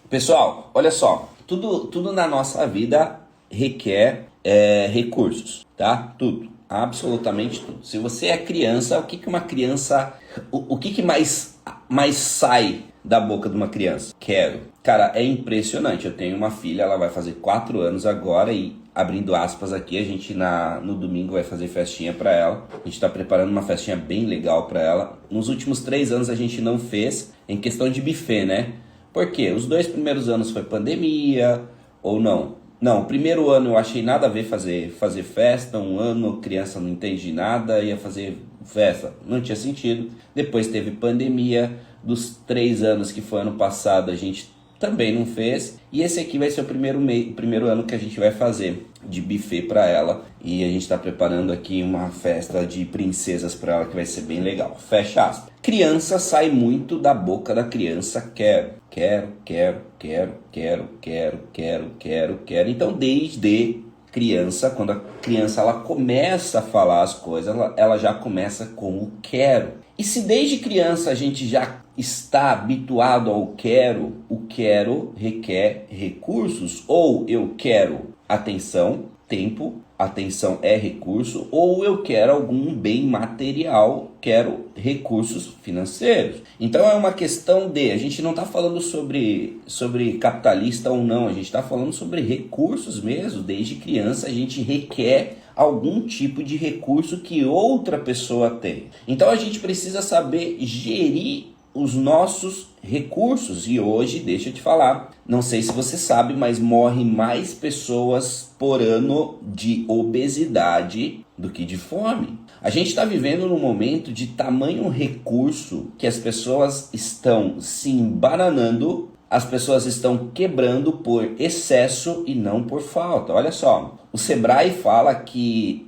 Pessoal, olha só, tudo na nossa vida requer recursos, tá? Tudo, absolutamente tudo. Se você é criança, o que mais sai da boca de uma criança? Quero. Cara, é impressionante. Eu tenho uma filha, ela vai fazer 4 anos agora e abrindo aspas aqui, a gente no domingo vai fazer festinha pra ela. A gente tá preparando uma festinha bem legal pra ela. Nos últimos 3 anos a gente não fez em questão de buffet, né? Por quê? Os 2 primeiros anos foi pandemia, ou não? Não, o primeiro ano eu achei nada a ver fazer festa, um ano criança não entende nada, ia fazer festa, não tinha sentido. Depois teve pandemia, dos 3 anos que foi ano passado a gente também não fez. E esse aqui vai ser o primeiro ano que a gente vai fazer de buffet para ela. E a gente está preparando aqui uma festa de princesas para ela que vai ser bem legal. Fecha aspas. Criança sai muito da boca da criança, quero. Então desde criança, quando a criança ela começa a falar as coisas, ela já começa com o quero. E se desde criança a gente já está habituado ao quero, o quero requer recursos, ou eu quero atenção, tempo, atenção é recurso, ou eu quero algum bem material, quero recursos financeiros. Então é uma questão a gente não está falando sobre capitalista ou não, a gente está falando sobre recursos mesmo. Desde criança a gente requer algum tipo de recurso que outra pessoa tem. Então a gente precisa saber gerir os nossos recursos. E hoje, deixa eu te falar, não sei se você sabe, mas morrem mais pessoas por ano de obesidade do que de fome. A gente está vivendo num momento de tamanho recurso que as pessoas estão se embananando, as pessoas estão quebrando por excesso e não por falta. Olha só, o Sebrae fala que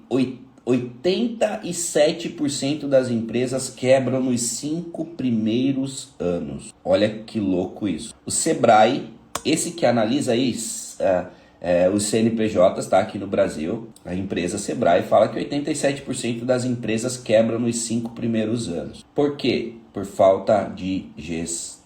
87% das empresas quebram nos 5 primeiros anos. Olha que louco isso. O Sebrae, esse que analisa isso, os CNPJs, tá, aqui no Brasil, a empresa Sebrae fala que 87% das empresas quebram nos 5 primeiros anos. Por quê? Por falta de gestão.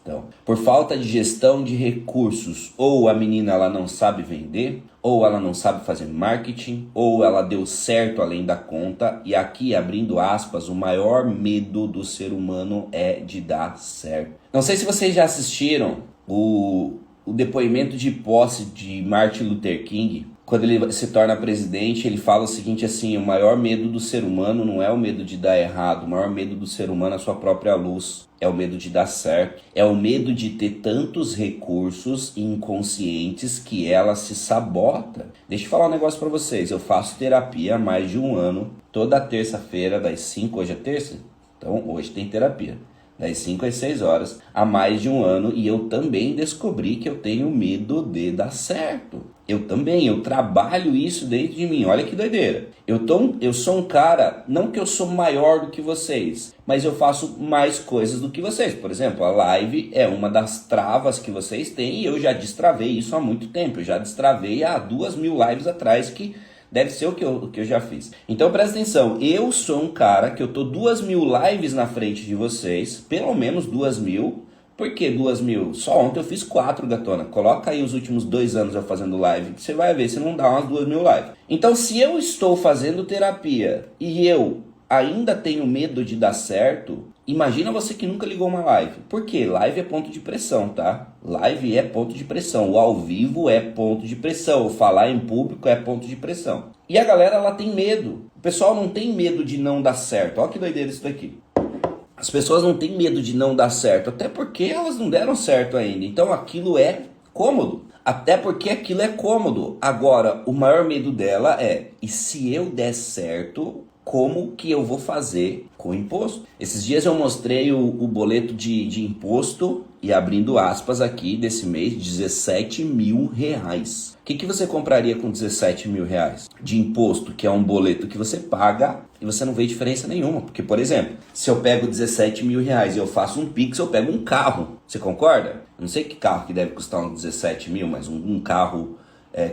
Por falta de gestão de recursos. Ou a menina ela não sabe vender, ou ela não sabe fazer marketing, ou ela deu certo além da conta. E aqui, abrindo aspas, o maior medo do ser humano é de dar certo. Não sei se vocês já assistiram o depoimento de posse de Martin Luther King. Quando ele se torna presidente, ele fala o seguinte assim: o maior medo do ser humano não é o medo de dar errado, o maior medo do ser humano é a sua própria luz, é o medo de dar certo, é o medo de ter tantos recursos inconscientes que ela se sabota. Deixa eu falar um negócio pra vocês, eu faço terapia há mais de 1 ano, toda terça-feira das 5, hoje é terça? Então hoje tem terapia. Das 5 às 6 horas, há mais de 1 ano, e eu também descobri que eu tenho medo de dar certo. Eu trabalho isso dentro de mim, olha que doideira. Eu sou um cara, não que eu sou maior do que vocês, mas eu faço mais coisas do que vocês. Por exemplo, a live é uma das travas que vocês têm, e eu já destravei isso há muito tempo. Eu já destravei há 2.000 lives atrás, que deve ser o que eu já fiz. Então presta atenção, eu sou um cara que eu tô 2.000 lives na frente de vocês, pelo menos 2.000. Por que 2.000? Só ontem eu fiz 4, gatona. Coloca aí os últimos 2 anos eu fazendo live, que você vai ver se não dá umas 2.000 lives. Então se eu estou fazendo terapia e eu ainda tenho medo de dar certo, imagina você que nunca ligou uma live. Por quê? Live é ponto de pressão, tá? Live é ponto de pressão. O ao vivo é ponto de pressão. O falar em público é ponto de pressão. E a galera, ela tem medo. O pessoal não tem medo de não dar certo. Olha que doideira isso daqui. As pessoas não têm medo de não dar certo, até porque elas não deram certo ainda. Então aquilo é cômodo. Até porque aquilo é cômodo. Agora, o maior medo dela é: e se eu der certo, como que eu vou fazer com o imposto? Esses dias eu mostrei o boleto de imposto, e abrindo aspas aqui, desse mês, 17 mil reais. O que você compraria com 17 mil reais de imposto, que é um boleto que você paga e você não vê diferença nenhuma? Porque, por exemplo, se eu pego 17 mil reais e eu faço um Pix, eu pego um carro. Você concorda? Eu não sei que carro que deve custar uns 17 mil, mas um carro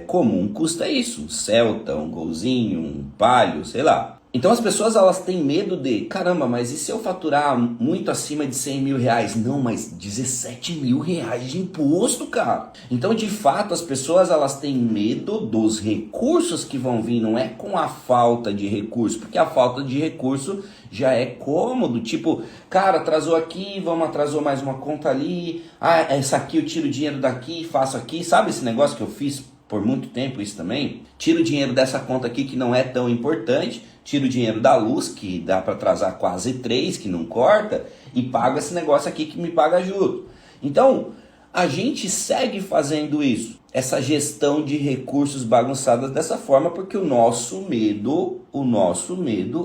comum custa isso. Um Celta, um Golzinho, um Palio, sei lá. Então as pessoas elas têm medo de, caramba, mas e se eu faturar muito acima de 100 mil reais? Não, mas 17 mil reais de imposto, cara. Então de fato as pessoas elas têm medo dos recursos que vão vir, não é com a falta de recurso, porque a falta de recurso já é cômodo, tipo, cara, atrasou aqui, atrasou mais uma conta ali, essa aqui eu tiro o dinheiro daqui, faço aqui, sabe esse negócio que eu fiz por muito tempo isso também? Tiro o dinheiro dessa conta aqui que não é tão importante, tiro o dinheiro da luz, que dá para atrasar quase 3, que não corta, e pago esse negócio aqui que me paga juros. Então, a gente segue fazendo isso, essa gestão de recursos bagunçadas dessa forma, porque o nosso medo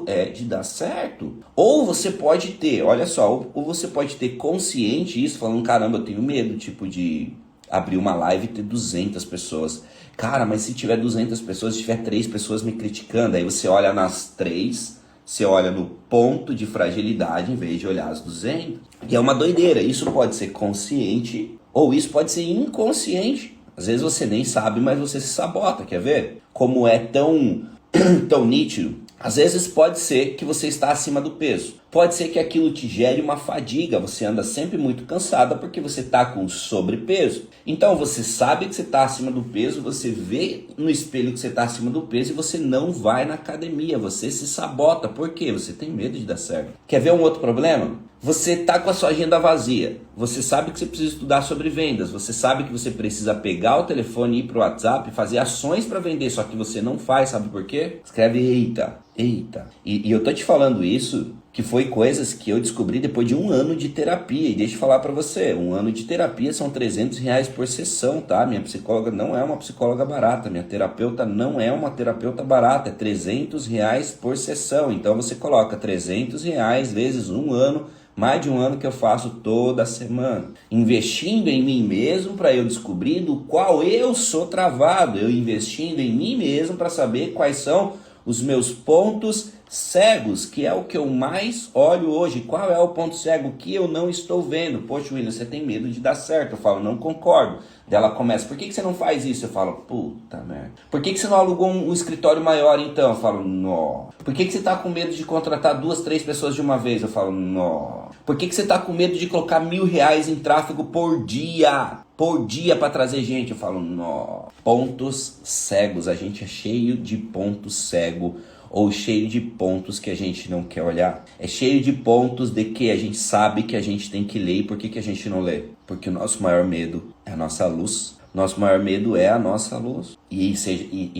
é de dar certo. Ou você pode ter, olha só, ou você pode ter consciente isso, falando, caramba, eu tenho medo, tipo de abrir uma live e ter 200 pessoas. Cara, mas se tiver 200 pessoas, se tiver 3 pessoas me criticando, aí você olha nas 3, você olha no ponto de fragilidade em vez de olhar as 200. E é uma doideira, isso pode ser consciente ou isso pode ser inconsciente. Às vezes você nem sabe, mas você se sabota, quer ver? Como é tão nítido. Às vezes pode ser que você está acima do peso. Pode ser que aquilo te gere uma fadiga, você anda sempre muito cansada porque você está com sobrepeso. Então você sabe que você está acima do peso, você vê no espelho que você está acima do peso e você não vai na academia, você se sabota. Por quê? Você tem medo de dar certo. Quer ver um outro problema? Você está com a sua agenda vazia, você sabe que você precisa estudar sobre vendas, você sabe que você precisa pegar o telefone, ir para o WhatsApp, fazer ações para vender, só que você não faz, sabe por quê? Escreve eita. E eu tô te falando isso, que foi coisas que eu descobri depois de 1 ano de terapia. E deixa eu falar pra você, 1 ano de terapia são R$300 por sessão, tá? Minha psicóloga não é uma psicóloga barata, minha terapeuta não é uma terapeuta barata, é R$300 por sessão. Então você coloca R$300 vezes 1 ano, mais de 1 ano que eu faço toda semana, investindo em mim mesmo para eu descobrir do qual eu sou travado, eu investindo em mim mesmo para saber quais são os meus pontos cegos, que é o que eu mais olho hoje. Qual é o ponto cego que eu não estou vendo? Poxa, William, você tem medo de dar certo. Eu falo, não concordo. Daí ela começa, por que você não faz isso? Eu falo, puta merda. Por que você não alugou um escritório maior então? Eu falo, nó. Por que você tá com medo de contratar 2, 3 pessoas de uma vez? Eu falo, nó. Por que você tá com medo de colocar R$1.000 em tráfego por dia? Por dia para trazer gente? Eu falo, nó. Pontos cegos. A gente é cheio de pontos cegos. Ou cheio de pontos que a gente não quer olhar. É cheio de pontos de que a gente sabe que a gente tem que ler. E por que a gente não lê? Porque o nosso maior medo é a nossa luz. Nosso maior medo é a nossa luz. E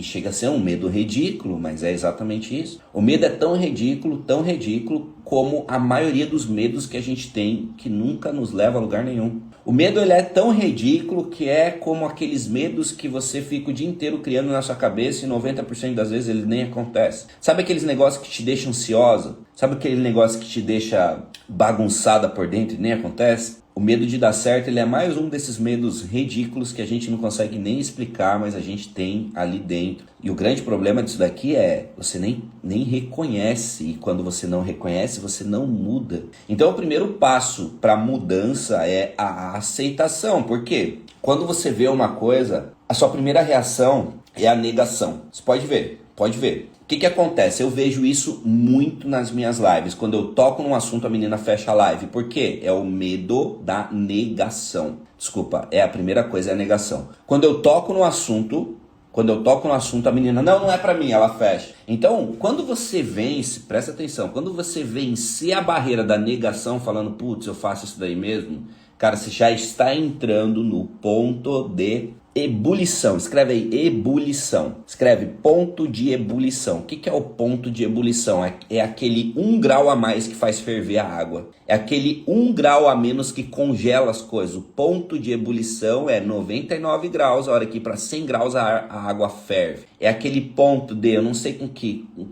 chega a ser um medo ridículo, mas é exatamente isso. O medo é tão ridículo como a maioria dos medos que a gente tem, que nunca nos leva a lugar nenhum. O medo ele é tão ridículo que é como aqueles medos que você fica o dia inteiro criando na sua cabeça e 90% das vezes ele nem acontece. Sabe aqueles negócios que te deixam ansiosa? Sabe aquele negócio que te deixa bagunçada por dentro e nem acontece? O medo de dar certo, ele é mais um desses medos ridículos que a gente não consegue nem explicar, mas a gente tem ali dentro. E o grande problema disso daqui é, você nem reconhece, e quando você não reconhece, você não muda. Então o primeiro passo para mudança é a aceitação. Por quê? Quando você vê uma coisa, a sua primeira reação é a negação. Você pode ver. O que acontece? Eu vejo isso muito nas minhas lives. Quando eu toco num assunto, a menina fecha a live. Por quê? É o medo da negação. Desculpa, a primeira coisa é a negação. Quando eu toco no assunto, a menina, não é pra mim, ela fecha. Então, quando você vence, presta atenção, quando você vencer a barreira da negação, falando, putz, eu faço isso daí mesmo, cara, você já está entrando no ponto de ebulição. Escreve aí, ebulição. Escreve ponto de ebulição. O que é o ponto de ebulição? É aquele 1 grau a mais que faz ferver a água. É aquele 1 grau a menos que congela as coisas. O ponto de ebulição é 99 graus, a hora que para 100 graus a água ferve. É aquele ponto de, eu não sei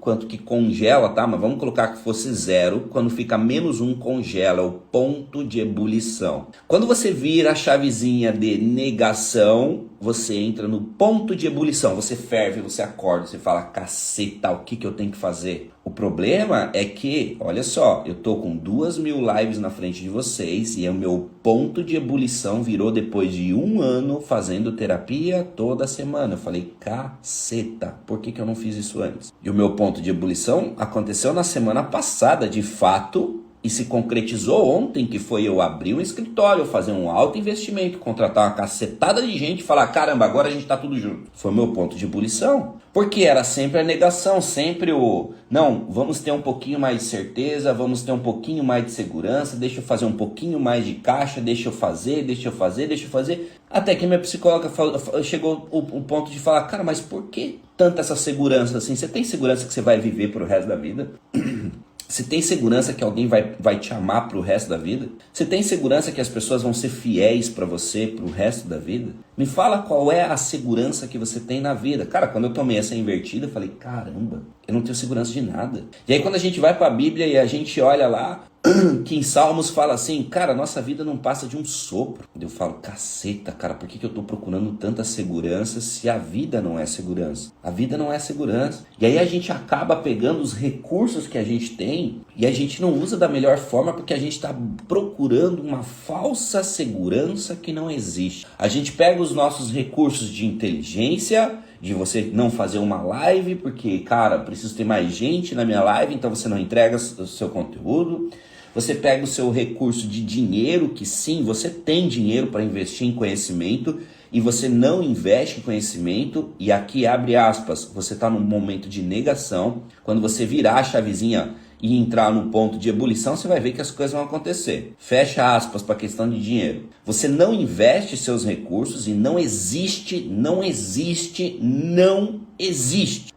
quanto que congela, tá? Mas vamos colocar que fosse 0. Quando fica -1, congela. É o ponto de ebulição. Quando você vira a chavezinha de negação, você entra no ponto de ebulição, você ferve, você acorda, você fala, caceta, o que eu tenho que fazer? O problema é que, olha só, eu tô com 2.000 lives na frente de vocês e o meu ponto de ebulição virou depois de 1 ano fazendo terapia toda semana. Eu falei, caceta, por que eu não fiz isso antes? E o meu ponto de ebulição aconteceu na semana passada, de fato, e se concretizou ontem, que foi eu abrir um escritório, fazer um alto investimento, contratar uma cacetada de gente e falar, caramba, agora a gente tá tudo junto. Foi o meu ponto de ebulição. Porque era sempre a negação, sempre não, vamos ter um pouquinho mais de certeza, vamos ter um pouquinho mais de segurança, deixa eu fazer um pouquinho mais de caixa, deixa eu fazer. Até que minha psicóloga chegou o ponto de falar, cara, mas por que tanta essa segurança assim? Você tem segurança que você vai viver pro resto da vida? Você tem segurança que alguém vai te amar pro resto da vida? Você tem segurança que as pessoas vão ser fiéis pra você pro resto da vida? Me fala qual é a segurança que você tem na vida. Cara, quando eu tomei essa invertida, eu falei, caramba, eu não tenho segurança de nada. E aí quando a gente vai pra Bíblia e a gente olha lá, que em Salmos fala assim, cara, nossa vida não passa de um sopro. Eu falo, caceta, cara, por que eu tô procurando tanta segurança se a vida não é segurança? A vida não é segurança. E aí a gente acaba pegando os recursos que a gente tem e a gente não usa da melhor forma porque a gente tá procurando uma falsa segurança que não existe. A gente pega os nossos recursos de inteligência, de você não fazer uma live porque, cara, preciso ter mais gente na minha live, então você não entrega o seu conteúdo. Você pega o seu recurso de dinheiro, que sim, você tem dinheiro para investir em conhecimento e você não investe em conhecimento, e aqui abre aspas, você está num momento de negação. Quando você virar a chavezinha e entrar no ponto de ebulição, você vai ver que as coisas vão acontecer. Fecha aspas para a questão de dinheiro. Você não investe seus recursos e não existe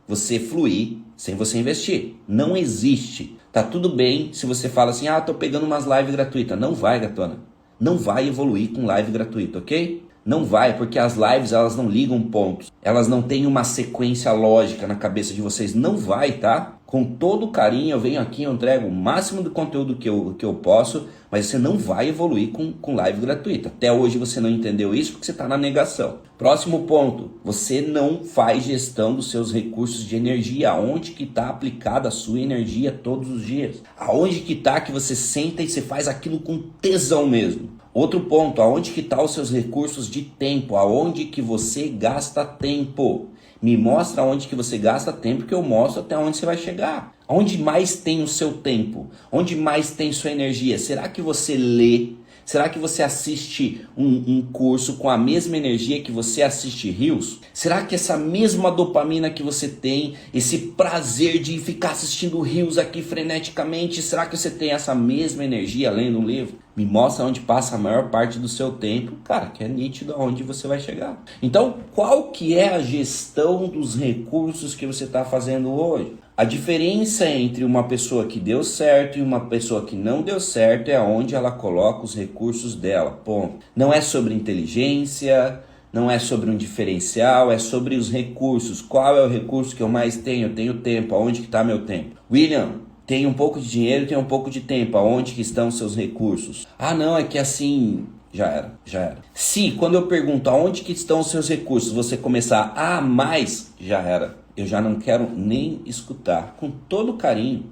você fluir sem você investir. Não existe. Tá tudo bem se você fala assim, tô pegando umas lives gratuitas. Não vai, gatona. Não vai evoluir com live gratuita, ok? Não vai, porque as lives, elas não ligam pontos. Elas não têm uma sequência lógica na cabeça de vocês. Não vai, tá? Com todo carinho, eu venho aqui, eu entrego o máximo do conteúdo que eu posso, mas você não vai evoluir com live gratuita. Até hoje você não entendeu isso porque você está na negação. Próximo ponto, você não faz gestão dos seus recursos de energia. Aonde que está aplicada a sua energia todos os dias? Aonde que está que você senta e você faz aquilo com tesão mesmo? Outro ponto, aonde que está os seus recursos de tempo? Aonde que você gasta tempo? Me mostra onde que você gasta tempo que eu mostro até onde você vai chegar. Onde mais tem o seu tempo? Onde mais tem sua energia? Será que você lê? Será que você assiste um curso com a mesma energia que você assiste Reels? Será que essa mesma dopamina que você tem, esse prazer de ficar assistindo Reels aqui freneticamente, será que você tem essa mesma energia lendo um livro? Me mostra onde passa a maior parte do seu tempo, cara, que é nítido aonde você vai chegar. Então, qual que é a gestão dos recursos que você está fazendo hoje? A diferença entre uma pessoa que deu certo e uma pessoa que não deu certo é onde ela coloca os recursos dela, ponto. Não é sobre inteligência, não é sobre um diferencial, é sobre os recursos. Qual é o recurso que eu mais tenho? Eu tenho tempo, aonde que está meu tempo? William, tem um pouco de dinheiro, tem um pouco de tempo, aonde que estão os seus recursos? Não, é que assim... Já era. Se quando eu pergunto aonde que estão os seus recursos, você começar a mais, já era. Eu já não quero nem escutar. Com todo carinho,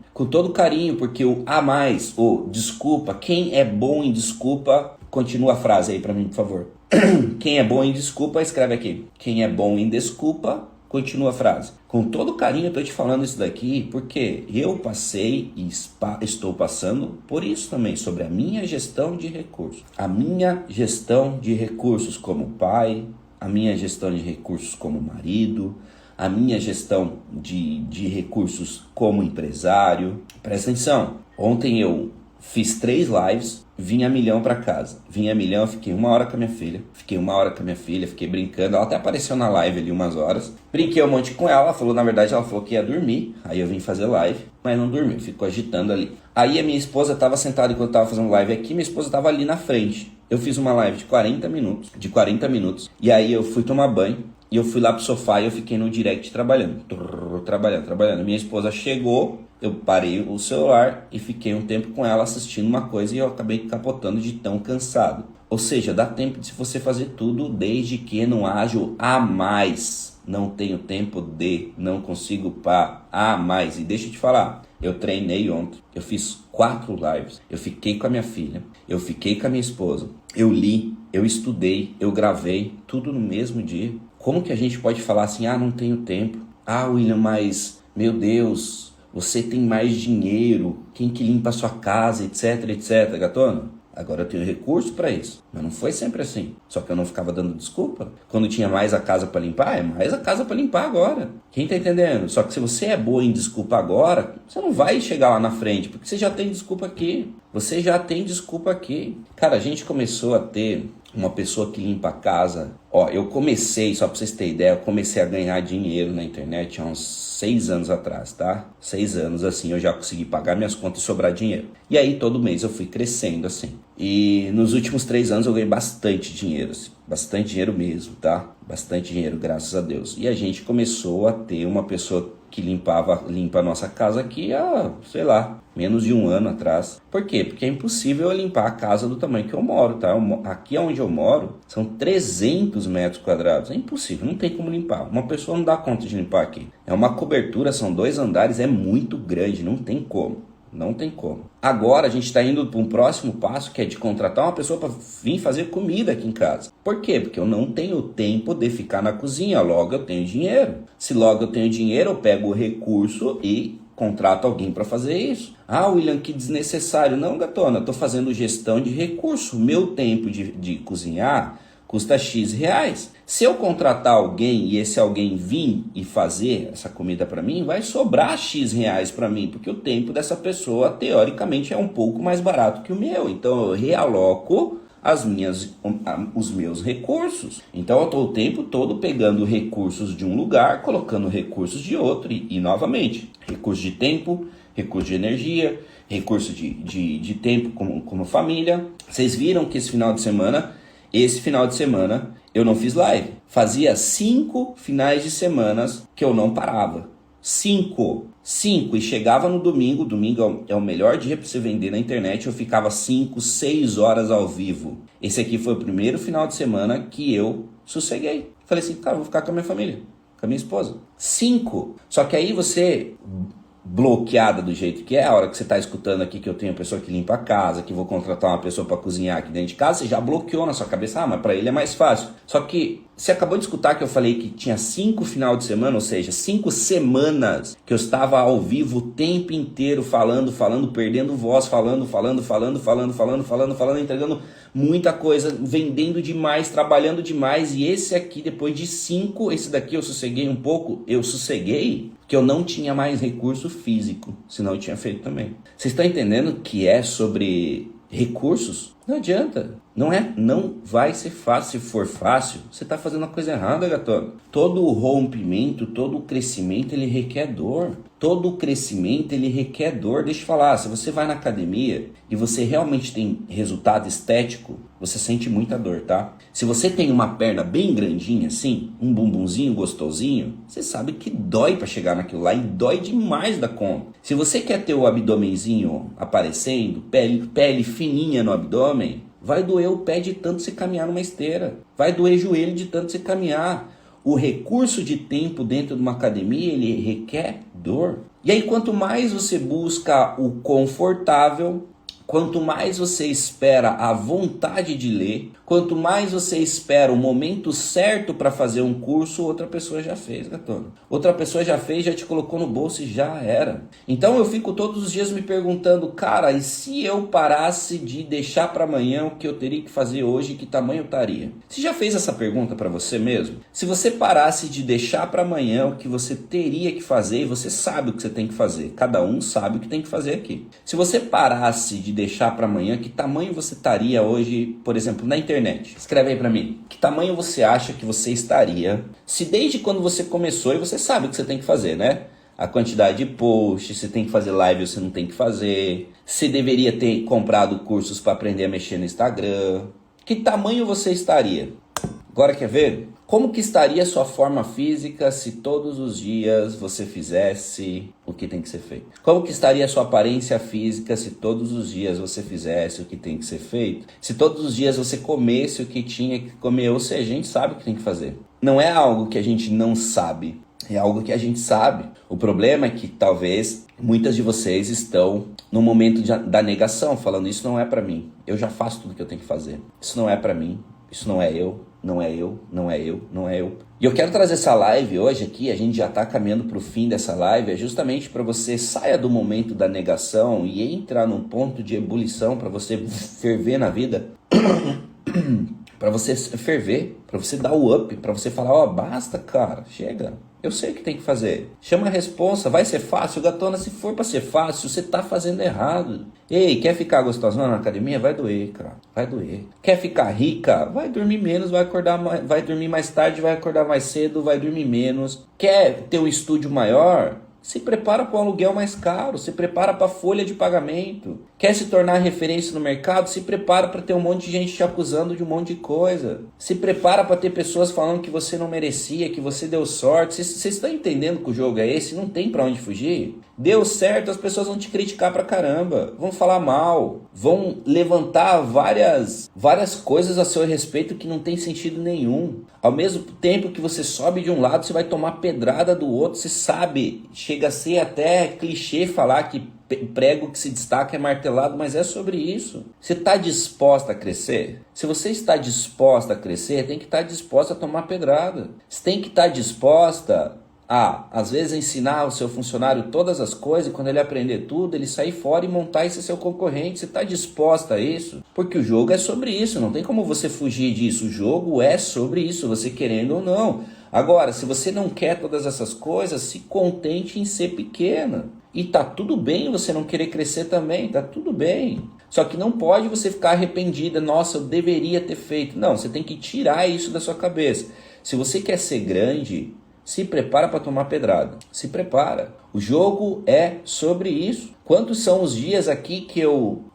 porque o a mais, o desculpa, quem é bom em desculpa, continua a frase aí pra mim, por favor. Quem é bom em desculpa, escreve aqui. Quem é bom em desculpa, continua a frase. Com todo carinho eu tô te falando isso daqui, porque eu passei e estou passando por isso também, sobre a minha gestão de recursos. A minha gestão de recursos como pai, a minha gestão de recursos como marido, a minha gestão de recursos como empresário. Presta atenção, ontem eu fiz 3 lives, vim a milhão para casa. Vim a milhão, fiquei 1 hora com a minha filha. Fiquei brincando. Ela até apareceu na live ali umas horas. Brinquei um monte com ela. Na verdade, ela falou que ia dormir. Aí eu vim fazer live, mas não dormiu. Ficou agitando ali. Aí a minha esposa estava sentada enquanto eu estava fazendo live aqui. Minha esposa estava ali na frente. Eu fiz uma live de 40 minutos. E aí eu fui tomar banho. E eu fui lá pro sofá e eu fiquei no direct trabalhando. Minha esposa chegou, eu parei o celular e fiquei um tempo com ela assistindo uma coisa e eu acabei capotando de tão cansado. Ou seja, dá tempo de você fazer tudo desde que não haja o a mais. Não tenho tempo de, não consigo para a mais. E deixa eu te falar, eu treinei ontem, eu fiz 4 lives, eu fiquei com a minha filha, eu fiquei com a minha esposa, eu li, eu estudei, eu gravei, tudo no mesmo dia. Como que a gente pode falar assim, não tenho tempo? William, mas, meu Deus, você tem mais dinheiro, quem que limpa a sua casa, etc, etc, gatona? Agora eu tenho recurso para isso. Mas não foi sempre assim. Só que eu não ficava dando desculpa. Quando tinha mais a casa para limpar, é mais a casa para limpar agora. Quem tá entendendo? Só que se você é boa em desculpa agora, você não vai chegar lá na frente, porque você já tem desculpa aqui. Você já tem desculpa aqui. Cara, a gente começou a ter uma pessoa que limpa a casa. Eu comecei, só pra vocês terem ideia, eu comecei a ganhar dinheiro na internet há uns 6 anos atrás, tá? 6 anos, assim, eu já consegui pagar minhas contas e sobrar dinheiro. E aí, todo mês eu fui crescendo, assim. E nos últimos 3 anos eu ganhei bastante dinheiro, assim. Bastante dinheiro mesmo, tá? Bastante dinheiro, graças a Deus. E a gente começou a ter uma pessoa que limpa a nossa casa aqui há, sei lá, menos de 1 ano atrás. Por quê? Porque é impossível eu limpar a casa do tamanho que eu moro, tá? Aqui onde eu moro são 300 metros quadrados. É impossível, não tem como limpar. Uma pessoa não dá conta de limpar aqui. É uma cobertura, são 2 andares, é muito grande, não tem como. Não tem como. Agora a gente está indo para um próximo passo, que é de contratar uma pessoa para vir fazer comida aqui em casa. Por quê? Porque eu não tenho tempo de ficar na cozinha, logo eu tenho dinheiro. Se logo eu tenho dinheiro, eu pego o recurso e contrato alguém para fazer isso. William, que desnecessário. Não, gatona, eu estou fazendo gestão de recurso. Meu tempo de cozinhar custa X reais. Se eu contratar alguém e esse alguém vir e fazer essa comida para mim, vai sobrar X reais para mim, porque o tempo dessa pessoa, teoricamente, é um pouco mais barato que o meu. Então, eu realoco os meus recursos. Então, eu estou o tempo todo pegando recursos de um lugar, colocando recursos de outro e novamente, recurso de tempo, recurso de energia, recurso de tempo como família. Vocês viram que esse final de semana eu não fiz live. Fazia 5 finais de semana que eu não parava. 5. E chegava no domingo. Domingo é o melhor dia para você vender na internet. Eu ficava 5, 6 horas ao vivo. Esse aqui foi o primeiro final de semana que eu sosseguei. Falei assim, cara, vou ficar com a minha família, com a minha esposa. 5. Só que aí você, bloqueada do jeito que é, a hora que você está escutando aqui que eu tenho pessoa que limpa a casa, que vou contratar uma pessoa para cozinhar aqui dentro de casa, você já bloqueou na sua cabeça, mas para ele é mais fácil. Só que você acabou de escutar que eu falei que tinha 5 final de semana, ou seja, 5 semanas que eu estava ao vivo o tempo inteiro falando, perdendo voz, falando, entregando muita coisa, vendendo demais, trabalhando demais. E esse aqui, depois de 5, esse daqui eu sosseguei um pouco, que eu não tinha mais recurso físico, senão eu tinha feito também. Vocês estão entendendo que é sobre recursos? Não adianta. Não vai ser fácil. Se for fácil, você está fazendo a coisa errada, gatona. Todo o rompimento, todo o crescimento, ele requer dor. Todo o crescimento, ele requer dor. Deixa eu falar, se você vai na academia e você realmente tem resultado estético, você sente muita dor, tá? Se você tem uma perna bem grandinha assim, um bumbumzinho gostosinho, você sabe que dói para chegar naquilo lá e dói demais da conta. Se você quer ter o abdômenzinho aparecendo, pele fininha no abdômen, vai doer o pé de tanto você caminhar numa esteira. Vai doer joelho de tanto você caminhar. O recurso de tempo dentro de uma academia, ele requer dor. E aí, quanto mais você busca o confortável, quanto mais você espera a vontade de ler, quanto mais você espera o momento certo para fazer um curso, outra pessoa já fez, gatona. Outra pessoa já fez, já te colocou no bolso e já era. Então eu fico todos os dias me perguntando, cara, e se eu parasse de deixar para amanhã o que eu teria que fazer hoje, que tamanho eu estaria? Você já fez essa pergunta para você mesmo? Se você parasse de deixar para amanhã o que você teria que fazer, e você sabe o que você tem que fazer, cada um sabe o que tem que fazer aqui. Se você parasse de deixar para amanhã, que tamanho você estaria hoje, por exemplo, na internet? Escreve aí para mim. Que tamanho você acha que você estaria se desde quando você começou, e você sabe o que você tem que fazer, né? A quantidade de posts, se tem que fazer live ou se não tem que fazer, se deveria ter comprado cursos para aprender a mexer no Instagram. Que tamanho você estaria? Agora quer ver? Como que estaria sua forma física se todos os dias você fizesse o que tem que ser feito? Como que estaria sua aparência física se todos os dias você fizesse o que tem que ser feito? Se todos os dias você comesse o que tinha que comer, ou seja, a gente sabe o que tem que fazer. Não é algo que a gente não sabe, é algo que a gente sabe. O problema é que talvez muitas de vocês estão no momento da negação, falando isso não é pra mim, eu já faço tudo que eu tenho que fazer, isso não é pra mim, isso não é eu, não é eu, não é eu, não é eu. E eu quero trazer essa live hoje aqui, a gente já está caminhando para o fim dessa live, é justamente para você saia do momento da negação e entrar num ponto de ebulição, para você ferver na vida, para você ferver, para você dar o up, para você falar, ó, basta cara, chega. Eu sei o que tem que fazer. Chama a responsa. Vai ser fácil? Gatona, se for pra ser fácil, você tá fazendo errado. Ei, quer ficar gostosona na academia? Vai doer, cara. Vai doer. Quer ficar rica? Vai dormir menos, vai acordar mais, vai dormir mais tarde, vai acordar mais cedo, vai dormir menos. Quer ter um estúdio maior? Se prepara para um aluguel mais caro, se prepara para a folha de pagamento. Quer se tornar referência no mercado? Se prepara para ter um monte de gente te acusando de um monte de coisa. Se prepara para ter pessoas falando que você não merecia, que você deu sorte. Vocês estão entendendo que o jogo é esse? Não tem para onde fugir. Deu certo, as pessoas vão te criticar pra caramba, vão falar mal, vão levantar várias coisas a seu respeito que não tem sentido nenhum. Ao mesmo tempo que você sobe de um lado, você vai tomar pedrada do outro, você sabe, chega a ser até clichê falar que prego que se destaca é martelado, mas é sobre isso. Você está disposta a crescer? Se você está disposta a crescer, tem que estar disposta a tomar pedrada. Você tem que estar disposta às vezes ensinar o seu funcionário todas as coisas e quando ele aprender tudo, ele sair fora e montar esse seu concorrente. Você está disposta a isso? Porque o jogo é sobre isso, não tem como você fugir disso. O jogo é sobre isso, você querendo ou não. Agora, se você não quer todas essas coisas, se contente em ser pequena. E tá tudo bem você não querer crescer também, tá tudo bem. Só que não pode você ficar arrependida, nossa, eu deveria ter feito. Não, você tem que tirar isso da sua cabeça. Se você quer ser grande, se prepara para tomar pedrada. Se prepara. O jogo é sobre isso. Quantos são os dias aqui que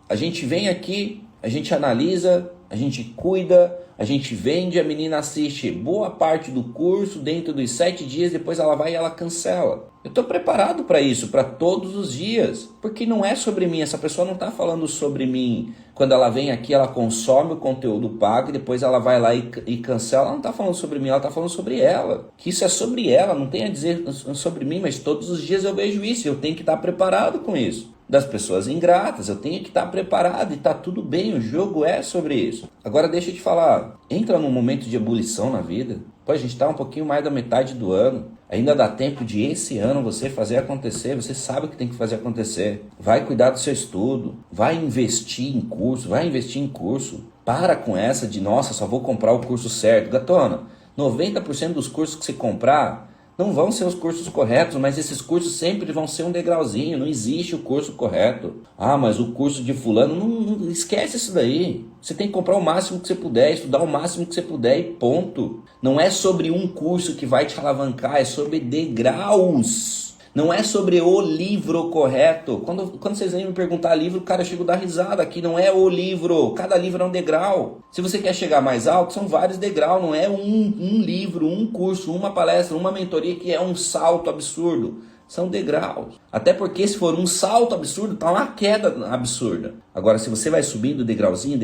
a gente vem aqui, a gente analisa, a gente cuida, a gente vende, a menina assiste boa parte do curso dentro dos 7 dias, depois ela vai e ela cancela. Eu estou preparado para isso, para todos os dias, porque não é sobre mim, essa pessoa não está falando sobre mim. Quando ela vem aqui, ela consome o conteúdo pago e depois ela vai lá e cancela, ela não está falando sobre mim, ela está falando sobre ela. Que isso é sobre ela, não tem a dizer sobre mim, mas todos os dias eu vejo isso, eu tenho que estar preparado com isso. Das pessoas ingratas, eu tenho que estar preparado e está tudo bem, o jogo é sobre isso. Agora deixa eu te falar, entra num momento de ebulição na vida. Pô, a gente está um pouquinho mais da metade do ano, ainda dá tempo de esse ano você fazer acontecer, você sabe o que tem que fazer acontecer. Vai cuidar do seu estudo, vai investir em curso, para com essa de, nossa, só vou comprar o curso certo. Gatona, 90% dos cursos que você comprar não vão ser os cursos corretos, mas esses cursos sempre vão ser um degrauzinho, não existe o curso correto. Ah, mas o curso de fulano, não esquece isso daí. Você tem que comprar o máximo que você puder, estudar o máximo que você puder e ponto. Não é sobre um curso que vai te alavancar, é sobre degraus. Não é sobre o livro correto. Quando vocês vêm me perguntar livro, cara, eu chego a dar risada. Aqui não é o livro. Cada livro é um degrau. Se você quer chegar mais alto, são vários degraus. Não é um livro, um curso, uma palestra, uma mentoria que é um salto absurdo. São degraus. Até porque se for um salto absurdo, tá uma queda absurda. Agora, se você vai subindo degrauzinho,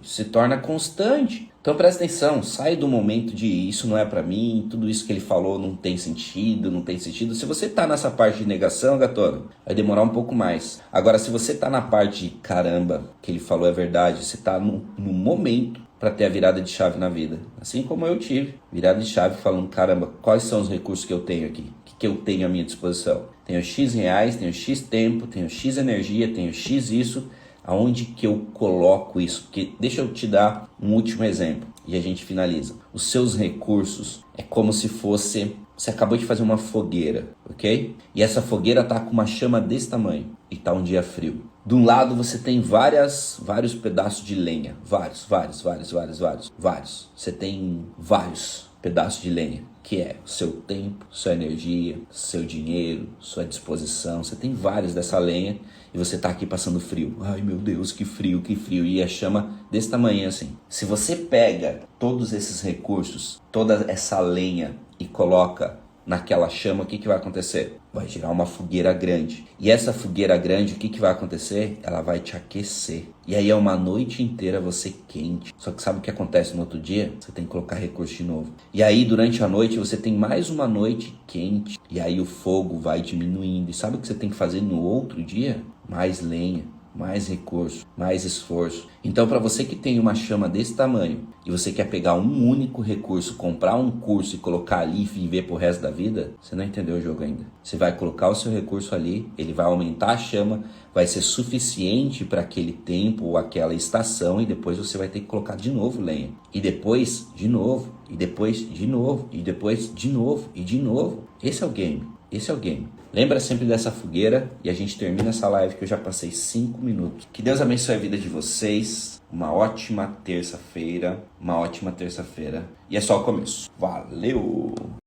se torna constante. Então presta atenção, sai do momento de isso não é pra mim, tudo isso que ele falou não tem sentido, não tem sentido. Se você tá nessa parte de negação, gatona, vai demorar um pouco mais. Agora, se você tá na parte de caramba, que ele falou é verdade, você tá no momento para ter a virada de chave na vida. Assim como eu tive, virada de chave falando, caramba, quais são os recursos que eu tenho aqui? O que eu tenho à minha disposição? Tenho X reais, tenho X tempo, tenho X energia, tenho X isso. Aonde que eu coloco isso? Porque deixa eu te dar um último exemplo e a gente finaliza. Os seus recursos é como se fosse... Você acabou de fazer uma fogueira, ok? E essa fogueira tá com uma chama desse tamanho e tá um dia frio. De um lado você tem vários pedaços de lenha. Vários. Você tem vários pedaços de lenha. que é o seu tempo, sua energia, seu dinheiro, sua disposição. Você tem vários dessa lenha e você tá aqui passando frio. Ai meu Deus, que frio, que frio. E a chama desse tamanho assim. Se você pega todos esses recursos, toda essa lenha e coloca naquela chama, o que vai acontecer? Vai gerar uma fogueira grande. E essa fogueira grande, o que vai acontecer? Ela vai te aquecer. E aí é uma noite inteira você quente. Só que sabe o que acontece no outro dia? Você tem que colocar recurso de novo. E aí durante a noite você tem mais uma noite quente. E aí o fogo vai diminuindo. E sabe o que você tem que fazer no outro dia? Mais lenha, mais recurso, mais esforço. Então, para você que tem uma chama desse tamanho e você quer pegar um único recurso, comprar um curso e colocar ali e viver pro resto da vida, você não entendeu o jogo ainda. Você vai colocar o seu recurso ali, ele vai aumentar a chama, vai ser suficiente para aquele tempo ou aquela estação e depois você vai ter que colocar de novo lenha. E depois, de novo, e depois, de novo, e depois, de novo, e de novo. Esse é o game. Esse é o game. Lembra sempre dessa fogueira e a gente termina essa live que eu já passei 5 minutos. Que Deus abençoe a vida de vocês. Uma ótima terça-feira. Uma ótima terça-feira. E é só o começo. Valeu!